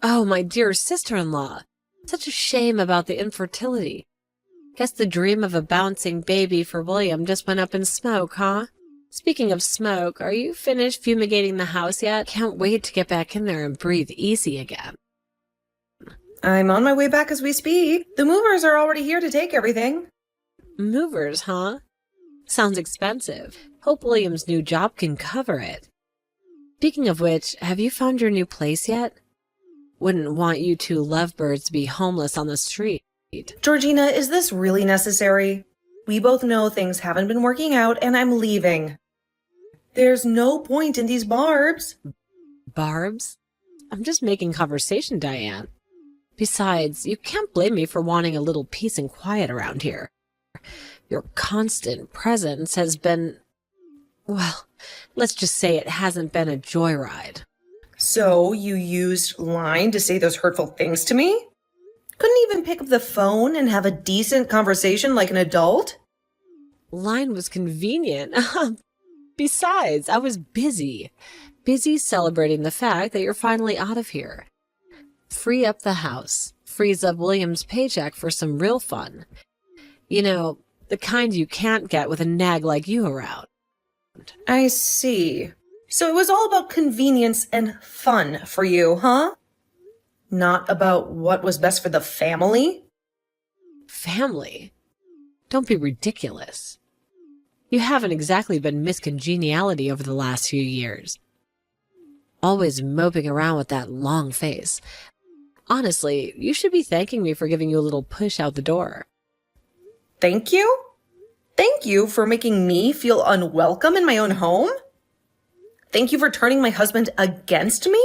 Oh, my dear sister-in-law. Such a shame about the infertility. Guess the dream of a bouncing baby for William just went up in smoke, huh? Speaking of smoke, are you finished fumigating the house yet? Can't wait to get back in there and breathe easy again. I'm on my way back as we speak. The movers are already here to take everything. Movers, huh? Sounds expensive. Hope William's new job can cover it. Speaking of which, have you found your new place yet? Wouldn't want you two lovebirds to be homeless on the street. Georgina, is this really necessary? We both know things haven't been working out and I'm leaving. There's no point in these barbs. Barbs? I'm just making conversation, Diane. Besides, you can't blame me for wanting a little peace and quiet around here. Your constant presence has been, well, let's just say it hasn't been a joyride. So you used line to say those hurtful things to me? Couldn't even pick up the phone and have a decent conversation like an adult? Line was convenient. Besides, I was busy celebrating the fact that you're finally out of here. Free up the house, frees up William's paycheck for some real fun. You know, the kind you can't get with a nag like you around. I see. So it was all about convenience and fun for you, huh? Not about what was best for the family? Family? Don't be ridiculous. You haven't exactly been Miss Congeniality over the last few years. Always moping around with that long face. Honestly, you should be thanking me for giving you a little push out the door. Thank you? Thank you for making me feel unwelcome in my own home? Thank you for turning my husband against me?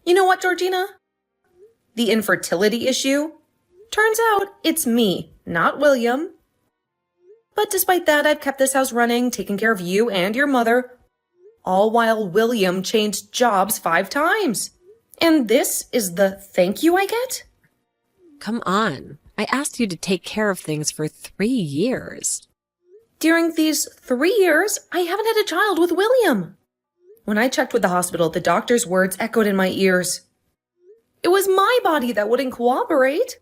You know what, Georgina? The infertility issue? Turns out it's me, not William. But despite that, I've kept this house running, taking care of you and your mother, all while William changed jobs 5 times. And this is the thank you I get? Come on. I asked you to take care of things for 3 years. During these 3 years, I haven't had a child with William. When I checked with the hospital, the doctor's words echoed in my ears. It was my body that wouldn't cooperate.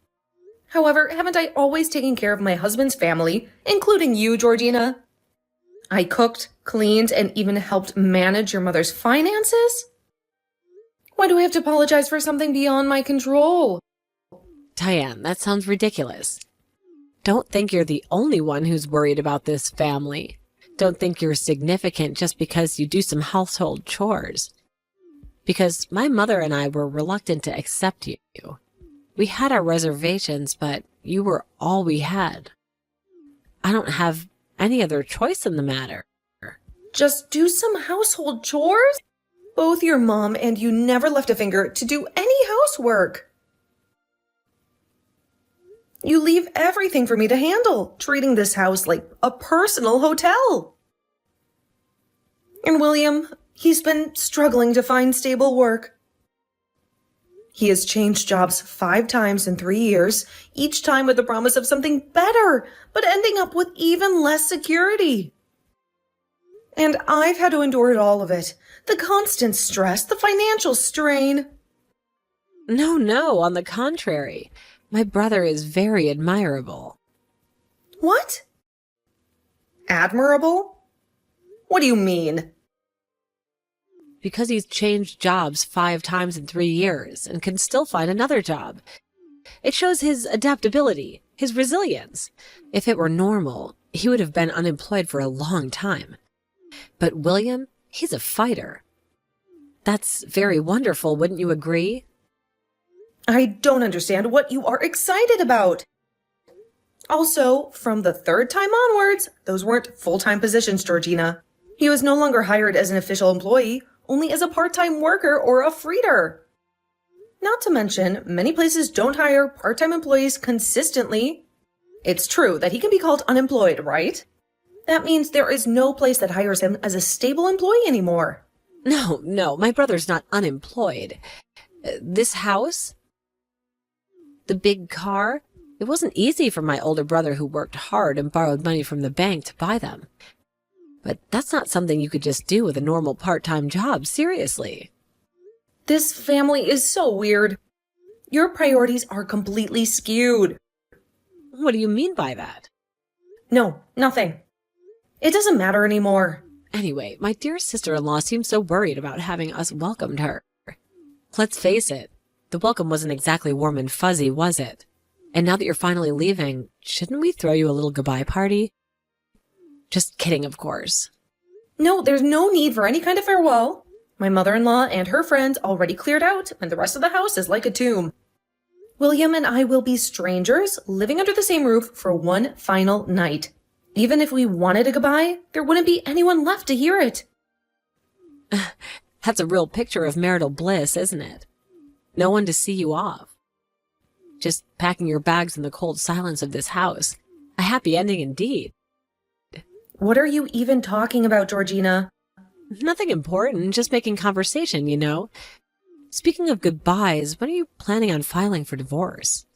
However, haven't I always taken care of my husband's family, including you, Georgina? I cooked, cleaned, and even helped manage your mother's finances? Why do I have to apologize for something beyond my control? Diane, that sounds ridiculous. Don't think you're the only one who's worried about this family. Don't think you're significant just because you do some household chores. Because my mother and I were reluctant to accept you. We had our reservations, but you were all we had. I don't have any other choice in the matter. Just do some household chores? Both your mom and you never left a finger to do any housework. You leave everything for me to handle, treating this house like a personal hotel. And William, he's been struggling to find stable work. He has changed jobs 5 times in 3 years, each time with the promise of something better, but ending up with even less security. And I've had to endure all of it. The constant stress, the financial strain. No, on the contrary. My brother is very admirable. What? Admirable? What do you mean? Because he's changed jobs 5 times in 3 years and can still find another job. It shows his adaptability, his resilience. If it were normal, he would have been unemployed for a long time. But William, he's a fighter. That's very wonderful, wouldn't you agree? I don't understand what you are excited about. Also, from the 3rd time onwards, those weren't full-time positions, Georgina. He was no longer hired as an official employee, only as a part-time worker or a freeder. Not to mention, many places don't hire part-time employees consistently. It's true that he can be called unemployed, right? That means there is no place that hires him as a stable employee anymore. No, my brother's not unemployed. This house? The big car? It wasn't easy for my older brother who worked hard and borrowed money from the bank to buy them. But that's not something you could just do with a normal part-time job, seriously. This family is so weird. Your priorities are completely skewed. What do you mean by that? No, nothing. It doesn't matter anymore. Anyway, my dear sister-in-law seemed so worried about having us welcomed her. Let's face it, the welcome wasn't exactly warm and fuzzy, was it? And now that you're finally leaving, shouldn't we throw you a little goodbye party? Just kidding, of course. No, there's no need for any kind of farewell. My mother-in-law and her friends already cleared out, and the rest of the house is like a tomb. William and I will be strangers, living under the same roof for one final night. Even if we wanted a goodbye, there wouldn't be anyone left to hear it. That's a real picture of marital bliss, isn't it? No one to see you off. Just packing your bags in the cold silence of this house. A happy ending indeed. What are you even talking about, Georgina? Nothing important, just making conversation, you know. Speaking of goodbyes, when are you planning on filing for divorce?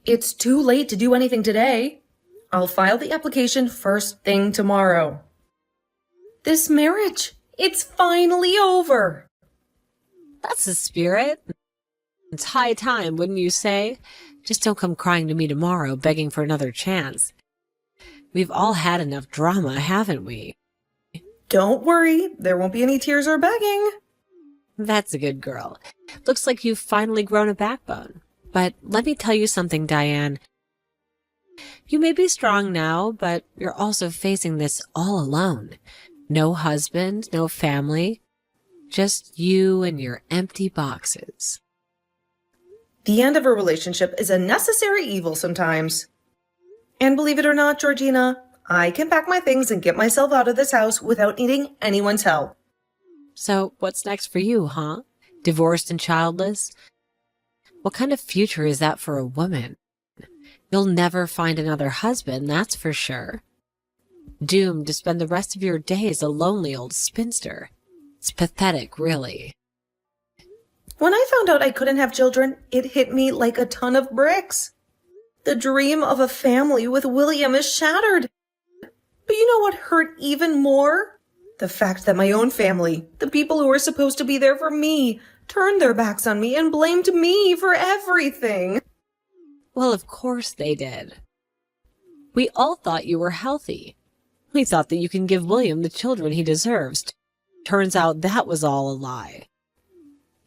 It's too late to do anything today. I'll file the application first thing tomorrow. This marriage, it's finally over. That's the spirit. It's high time, wouldn't you say? Just don't come crying to me tomorrow, begging for another chance. We've all had enough drama, haven't we? Don't worry, there won't be any tears or begging. That's a good girl. Looks like you've finally grown a backbone. But let me tell you something, Diane. You may be strong now, but you're also facing this all alone. No husband, no family, just you and your empty boxes. The end of a relationship is a necessary evil sometimes. And believe it or not, Georgina, I can pack my things and get myself out of this house without needing anyone's help. So what's next for you, huh? Divorced and childless? What kind of future is that for a woman? You'll never find another husband, that's for sure. Doomed to spend the rest of your days a lonely old spinster. It's pathetic, really. When I found out I couldn't have children, it hit me like a ton of bricks. The dream of a family with William is shattered. But you know what hurt even more? The fact that my own family, the people who were supposed to be there for me, turned their backs on me and blamed me for everything. Well, of course they did. We all thought you were healthy. We thought that you can give William the children he deserves. Turns out that was all a lie.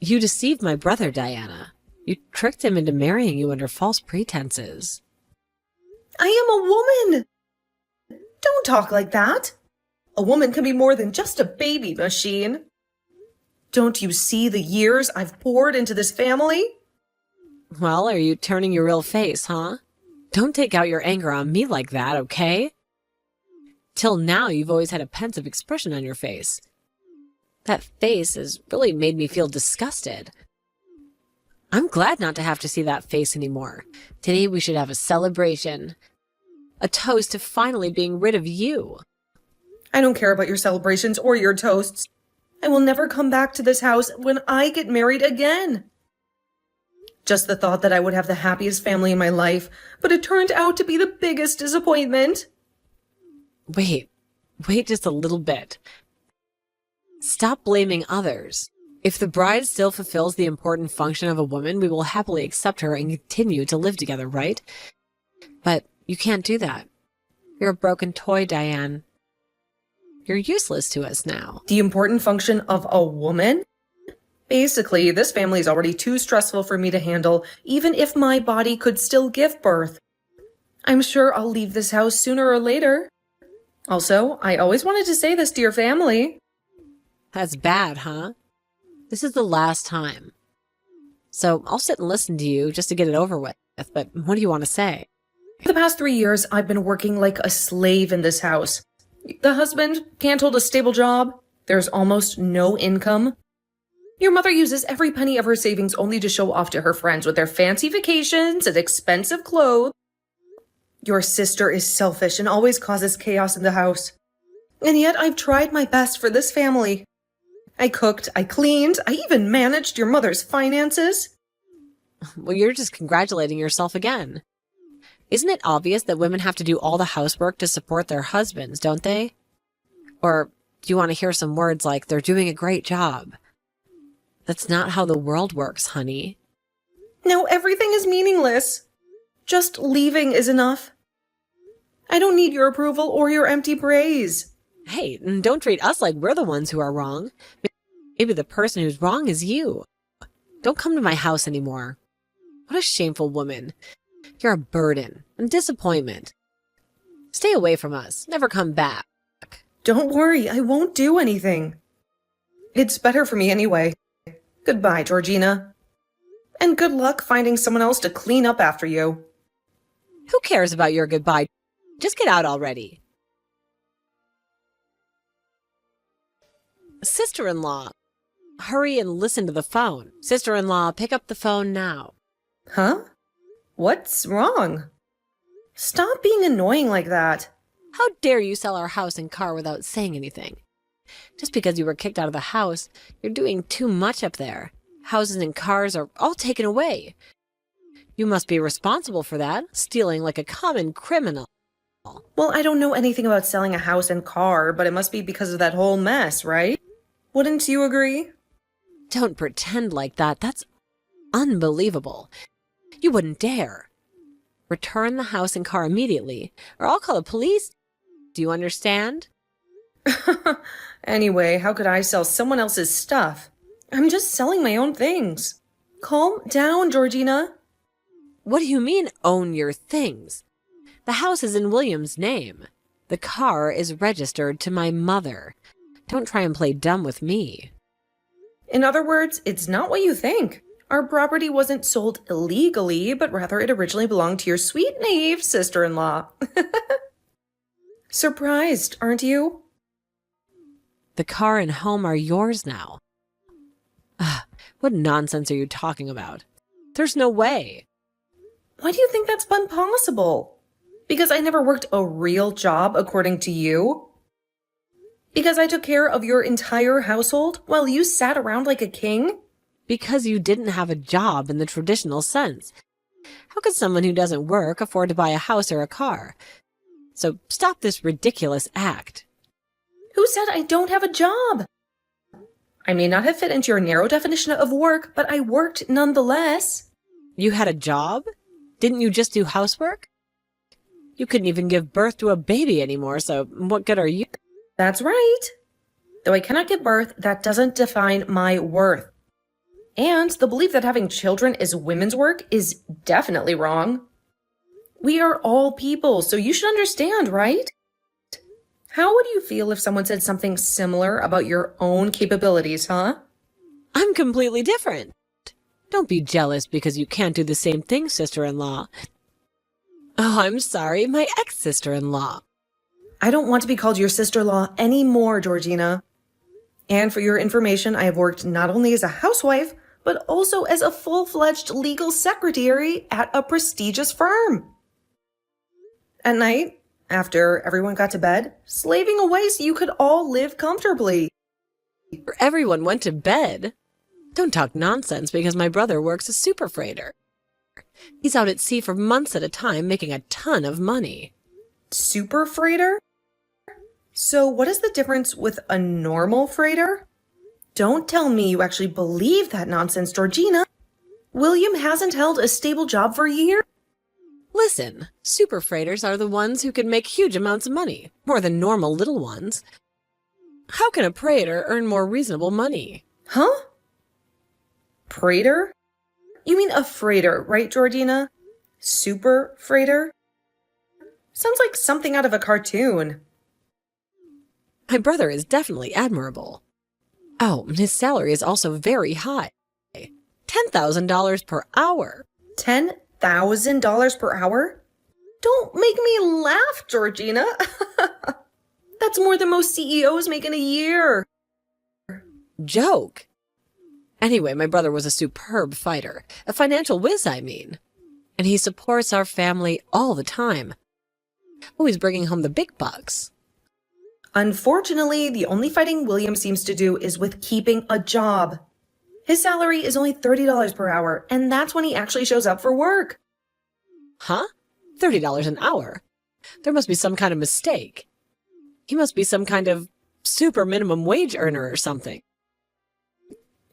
You deceived my brother, Diana. You tricked him into marrying you under false pretenses. I am a woman. Don't talk like that. A woman can be more than just a baby machine. Don't you see the years I've poured into this family? Well, are you turning your real face, huh? Don't take out your anger on me like that, okay? Till now, you've always had a pensive expression on your face. That face has really made me feel disgusted. I'm glad not to have to see that face anymore. Today we should have a celebration. A toast to finally being rid of you. I don't care about your celebrations or your toasts. I will never come back to this house when I get married again. Just the thought that I would have the happiest family in my life, but it turned out to be the biggest disappointment. Wait just a little bit. Stop blaming others. If the bride still fulfills the important function of a woman, we will happily accept her and continue to live together, right? But you can't do that. You're a broken toy, Diane. You're useless to us now. The important function of a woman? Basically, this family is already too stressful for me to handle, even if my body could still give birth. I'm sure I'll leave this house sooner or later. Also, I always wanted to say this to your family. That's bad, huh? This is the last time. So I'll sit and listen to you just to get it over with, but what do you want to say? For the past 3 years, I've been working like a slave in this house. The husband can't hold a stable job. There's almost no income. Your mother uses every penny of her savings only to show off to her friends with their fancy vacations and expensive clothes. Your sister is selfish and always causes chaos in the house. And yet I've tried my best for this family. I cooked, I cleaned, I even managed your mother's finances. Well, you're just congratulating yourself again. Isn't it obvious that women have to do all the housework to support their husbands, don't they? Or do you want to hear some words like they're doing a great job? That's not how the world works, honey. Now everything is meaningless. Just leaving is enough. I don't need your approval or your empty praise. Hey, don't treat us like we're the ones who are wrong. Maybe the person who's wrong is you. Don't come to my house anymore. What a shameful woman. You're a burden and disappointment. Stay away from us. Never come back. Don't worry, I won't do anything. It's better for me anyway. Goodbye, Georgina. And good luck finding someone else to clean up after you. Who cares about your goodbye? Just get out already. Sister-in-law, hurry and listen to the phone. Sister-in-law, pick up the phone now. Huh? What's wrong? Stop being annoying like that. How dare you sell our house and car without saying anything? Just because you were kicked out of the house, you're doing too much up there. Houses and cars are all taken away. You must be responsible for that, stealing like a common criminal. Well, I don't know anything about selling a house and car, but it must be because of that whole mess, right? Wouldn't you agree? Don't pretend like that. That's unbelievable. You wouldn't dare. Return the house and car immediately, or I'll call the police. Do you understand? Anyway, how could I sell someone else's stuff? I'm just selling my own things. Calm down, Georgina. What do you mean, own your things? The house is in William's name. The car is registered to my mother. Don't try and play dumb with me. In other words, it's not what you think. Our property wasn't sold illegally, but rather it originally belonged to your sweet, naive sister-in-law. Surprised, aren't you? The car and home are yours now. What nonsense are you talking about? There's no way. Why do you think that's impossible? Because I never worked a real job according to you? Because I took care of your entire household while you sat around like a king? Because you didn't have a job in the traditional sense. How could someone who doesn't work afford to buy a house or a car? So stop this ridiculous act. Who said I don't have a job? I may not have fit into your narrow definition of work, but I worked nonetheless. You had a job? Didn't you just do housework? You couldn't even give birth to a baby anymore, so what good are you? That's right. Though I cannot give birth, that doesn't define my worth. And the belief that having children is women's work is definitely wrong. We are all people, so you should understand, right? How would you feel if someone said something similar about your own capabilities, huh? I'm completely different. Don't be jealous because you can't do the same thing, sister-in-law. Oh, I'm sorry, my ex-sister-in-law. I don't want to be called your sister-in-law anymore, Georgina. And for your information, I have worked not only as a housewife, but also as a full-fledged legal secretary at a prestigious firm. At night, after everyone got to bed, slaving away so you could all live comfortably. Everyone went to bed. Don't talk nonsense because my brother works a super freighter. He's out at sea for months at a time making a ton of money. Super freighter? So what is the difference with a normal freighter? Don't tell me you actually believe that nonsense, Georgina. William hasn't held a stable job for years. Listen, super freighters are the ones who can make huge amounts of money, more than normal little ones. How can a freighter earn more reasonable money? Huh? Freighter? You mean a freighter, right, Georgina? Super freighter? Sounds like something out of a cartoon. My brother is definitely admirable. Oh, his salary is also very high. $10,000 per hour. $10,000 per hour? Don't make me laugh, Georgina. That's more than most CEOs make in a year. Joke. Anyway, my brother was a superb fighter. A financial whiz, I mean. And he supports our family all the time. Always bringing home the big bucks. Unfortunately, the only fighting William seems to do is with keeping a job. His salary is only $30 per hour, and that's when he actually shows up for work. Huh? $30 an hour? There must be some kind of mistake. He must be some kind of super minimum wage earner or something.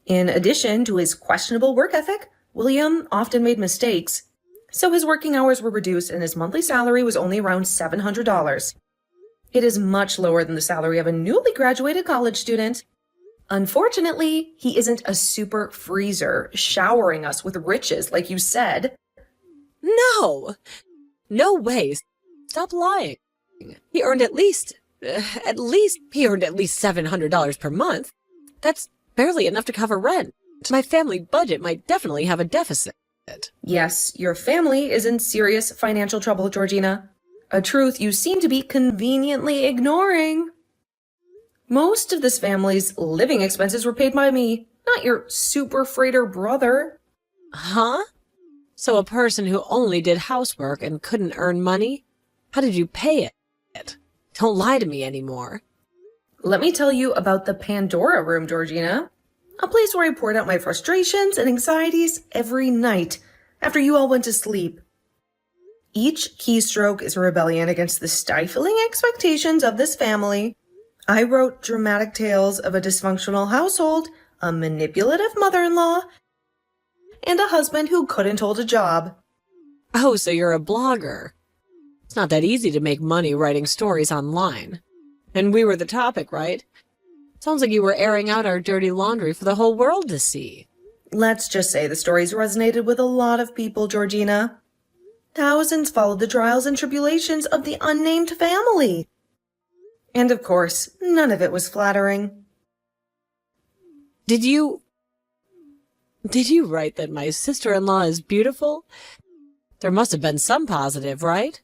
In addition to his questionable work ethic, William often made mistakes, so his working hours were reduced and his monthly salary was only around $700. It is much lower than the salary of a newly graduated college student. Unfortunately, he isn't a super freezer showering us with riches like you said. No! No way. Stop lying. He earned at least $700 per month. That's barely enough to cover rent. My family budget might definitely have a deficit. Yes, your family is in serious financial trouble, Georgina. A truth you seem to be conveniently ignoring. Most of this family's living expenses were paid by me, not your super freighter brother. Huh? So a person who only did housework and couldn't earn money? How did you pay it? Don't lie to me anymore. Let me tell you about the Pandora Room, Georgina. A place where I poured out my frustrations and anxieties every night after you all went to sleep. Each keystroke is a rebellion against the stifling expectations of this family. I wrote dramatic tales of a dysfunctional household, a manipulative mother-in-law, and a husband who couldn't hold a job. Oh, so you're a blogger. It's not that easy to make money writing stories online. And we were the topic, right? Sounds like you were airing out our dirty laundry for the whole world to see. Let's just say the stories resonated with a lot of people, Georgina. Thousands followed the trials and tribulations of the unnamed family. And of course, none of it was flattering. Did you write that my sister-in-law is beautiful? There must have been some positive, right?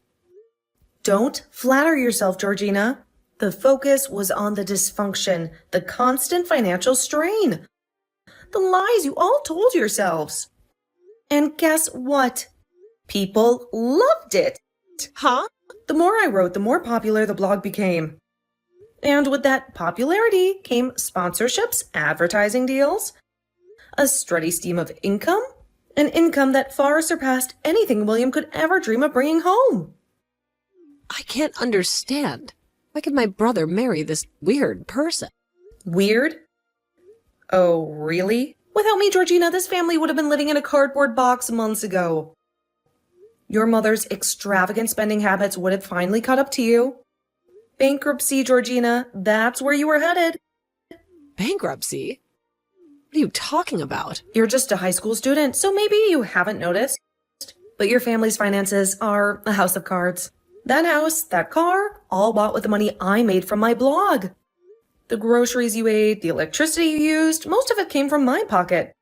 Don't flatter yourself, Georgina. The focus was on the dysfunction, the constant financial strain, the lies you all told yourselves. And guess what? People loved it. Huh? The more I wrote, the more popular the blog became. And with that popularity came sponsorships, advertising deals, a steady stream of income, an income that far surpassed anything William could ever dream of bringing home. I can't understand. Why could my brother marry this weird person? Weird? Oh, really? Without me, Georgina, this family would have been living in a cardboard box months ago. Your mother's extravagant spending habits would have finally caught up to you. Bankruptcy, Georgina, that's where you were headed. Bankruptcy? What are you talking about? You're just a high school student, so maybe you haven't noticed. But your family's finances are a house of cards. That house, that car, all bought with the money I made from my blog. The groceries you ate, the electricity you used, most of it came from my pocket.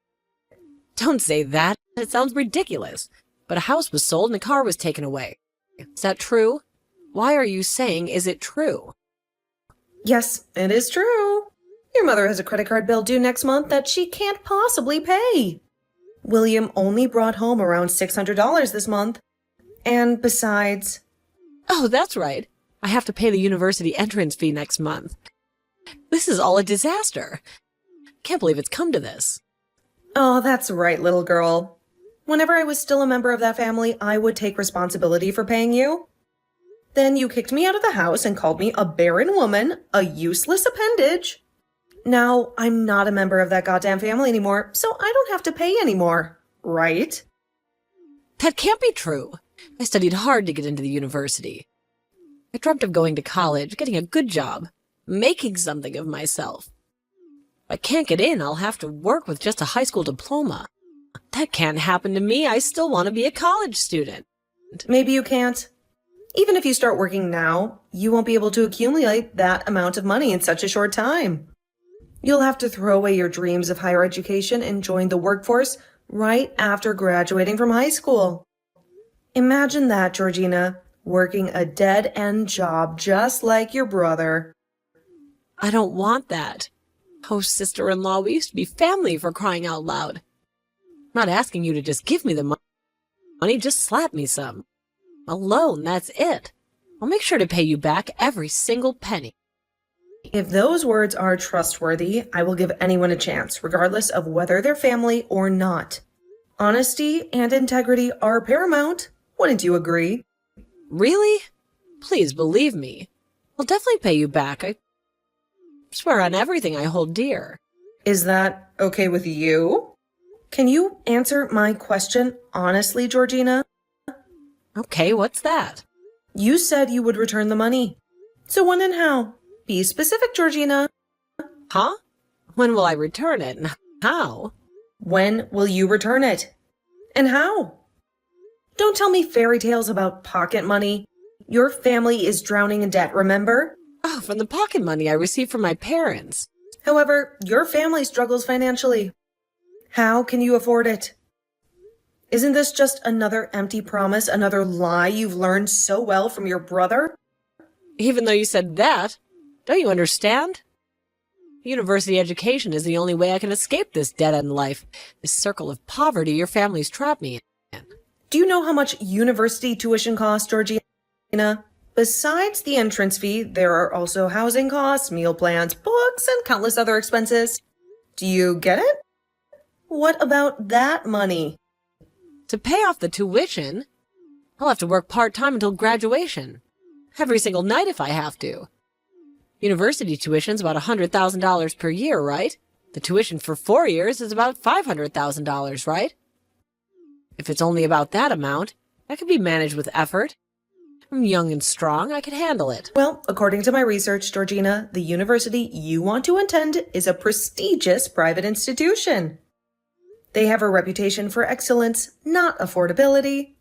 Don't say that. It sounds ridiculous. But a house was sold and a car was taken away. Is that true? Why are you saying, is it true? Yes, it is true. Your mother has a credit card bill due next month that she can't possibly pay. William only brought home around $600 this month. And besides... Oh, that's right. I have to pay the university entrance fee next month. This is all a disaster. Can't believe it's come to this. Oh, that's right, little girl. Whenever I was still a member of that family, I would take responsibility for paying you. Then you kicked me out of the house and called me a barren woman, a useless appendage. Now, I'm not a member of that goddamn family anymore, so I don't have to pay anymore, right? That can't be true. I studied hard to get into the university. I dreamt of going to college, getting a good job, making something of myself. If I can't get in, I'll have to work with just a high school diploma. That can't happen to me. I still want to be a college student. Maybe you can't. Even if you start working now, you won't be able to accumulate that amount of money in such a short time. You'll have to throw away your dreams of higher education and join the workforce right after graduating from high school. Imagine that, Georgina, working a dead-end job just like your brother. I don't want that. Oh, sister-in-law, we used to be family, for crying out loud. I'm not asking you to just give me the money, just slap me some. A loan, that's it. I'll make sure to pay you back every single penny. If those words are trustworthy, I will give anyone a chance, regardless of whether they're family or not. Honesty and integrity are paramount. Wouldn't you agree? Really? Please believe me. I'll definitely pay you back. I swear on everything I hold dear. Is that okay with you? Can you answer my question honestly, Georgina? Okay, what's that? You said you would return the money. So when and how? Be specific, Georgina. Huh? When will I return it and how? When will you return it? And how? Don't tell me fairy tales about pocket money. Your family is drowning in debt, remember? Oh, from the pocket money I received from my parents. However, your family struggles financially. How can you afford it? Isn't this just another empty promise, another lie you've learned so well from your brother? Even though you said that, don't you understand? University education is the only way I can escape this dead-end life, this circle of poverty your family's trapped me in. Do you know how much university tuition costs, Georgina? Besides the entrance fee, there are also housing costs, meal plans, books, and countless other expenses. Do you get it? What about that money? To pay off the tuition, I'll have to work part-time until graduation. Every single night if I have to. University tuition's about $100,000 per year, right? The tuition for 4 years is about $500,000, right? If it's only about that amount, that could be managed with effort. I'm young and strong, I can handle it. Well, according to my research, Georgina, the university you want to attend is a prestigious private institution. They have a reputation for excellence, not affordability.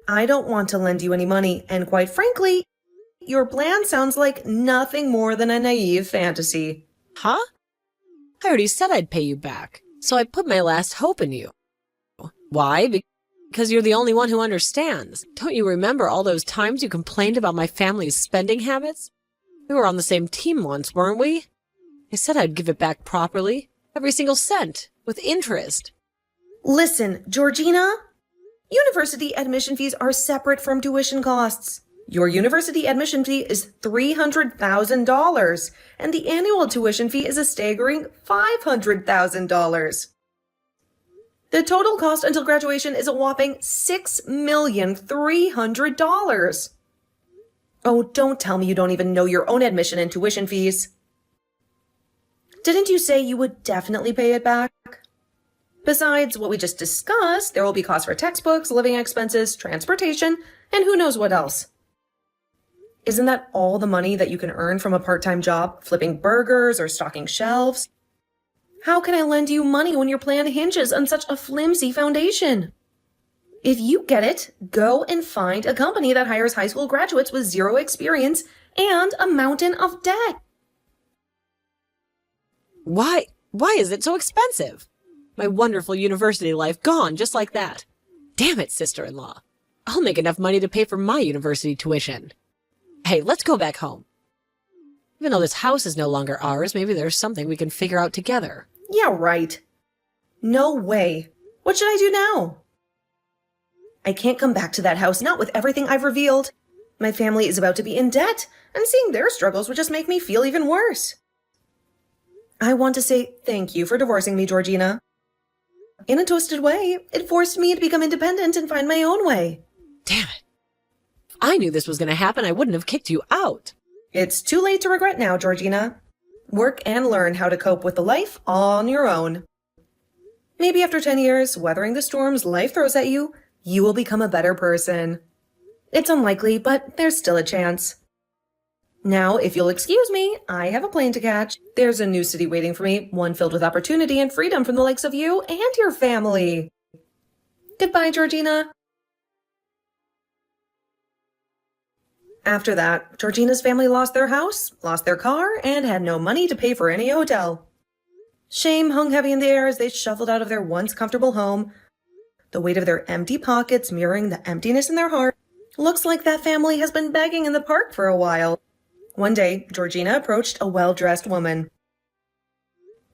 I don't want to lend you any money, and quite frankly, your plan sounds like nothing more than a naive fantasy. Huh? I already said I'd pay you back, so I put my last hope in you. Why? Because you're the only one who understands. Don't you remember all those times you complained about my family's spending habits? We were on the same team once, weren't we? I said I'd give it back properly, every single cent, with interest. Listen, Georgina, university admission fees are separate from tuition costs. Your university admission fee is $300,000, and the annual tuition fee is a staggering $500,000. The total cost until graduation is a whopping $6,300,000. Oh, don't tell me you don't even know your own admission and tuition fees. Didn't you say you would definitely pay it back? Besides what we just discussed, there will be costs for textbooks, living expenses, transportation, and who knows what else. Isn't that all the money that you can earn from a part-time job, flipping burgers or stocking shelves? How can I lend you money when your plan hinges on such a flimsy foundation? If you get it, go and find a company that hires high school graduates with zero experience and a mountain of debt. Why is it so expensive? My wonderful university life gone just like that. Damn it, sister-in-law. I'll make enough money to pay for my university tuition. Hey, let's go back home. Even though this house is no longer ours, maybe there's something we can figure out together. Yeah, right. No way. What should I do now? I can't come back to that house, not with everything I've revealed. My family is about to be in debt, and seeing their struggles would just make me feel even worse. I want to say thank you for divorcing me, Georgina. In a twisted way, it forced me to become independent and find my own way. Damn it. If I knew this was going to happen, I wouldn't have kicked you out. It's too late to regret now, Georgina. Work and learn how to cope with the life on your own. Maybe after 10 years, weathering the storms life throws at you, you will become a better person. It's unlikely, but there's still a chance. Now, if you'll excuse me, I have a plane to catch. There's a new city waiting for me, one filled with opportunity and freedom from the likes of you and your family. Goodbye, Georgina. After that, Georgina's family lost their house, lost their car, and had no money to pay for any hotel. Shame hung heavy in the air as they shuffled out of their once comfortable home, the weight of their empty pockets mirroring the emptiness in their heart. Looks like that family has been begging in the park for a while. One day, Georgina approached a well-dressed woman.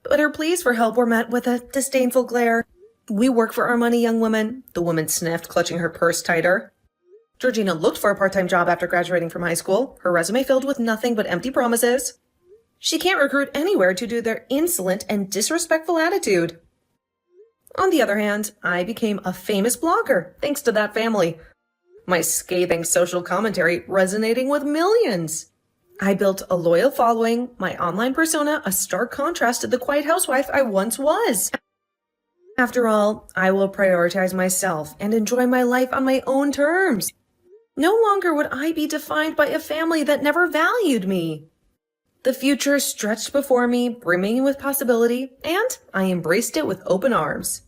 But her pleas for help were met with a disdainful glare. "We work for our money, young woman," the woman sniffed, clutching her purse tighter. Georgina looked for a part-time job after graduating from high school, her resume filled with nothing but empty promises. She can't recruit anywhere due to their insolent and disrespectful attitude. On the other hand, I became a famous blogger thanks to that family. My scathing social commentary resonating with millions. I built a loyal following, my online persona, a stark contrast to the quiet housewife I once was. After all, I will prioritize myself and enjoy my life on my own terms. No longer would I be defined by a family that never valued me. The future stretched before me, brimming with possibility, and I embraced it with open arms.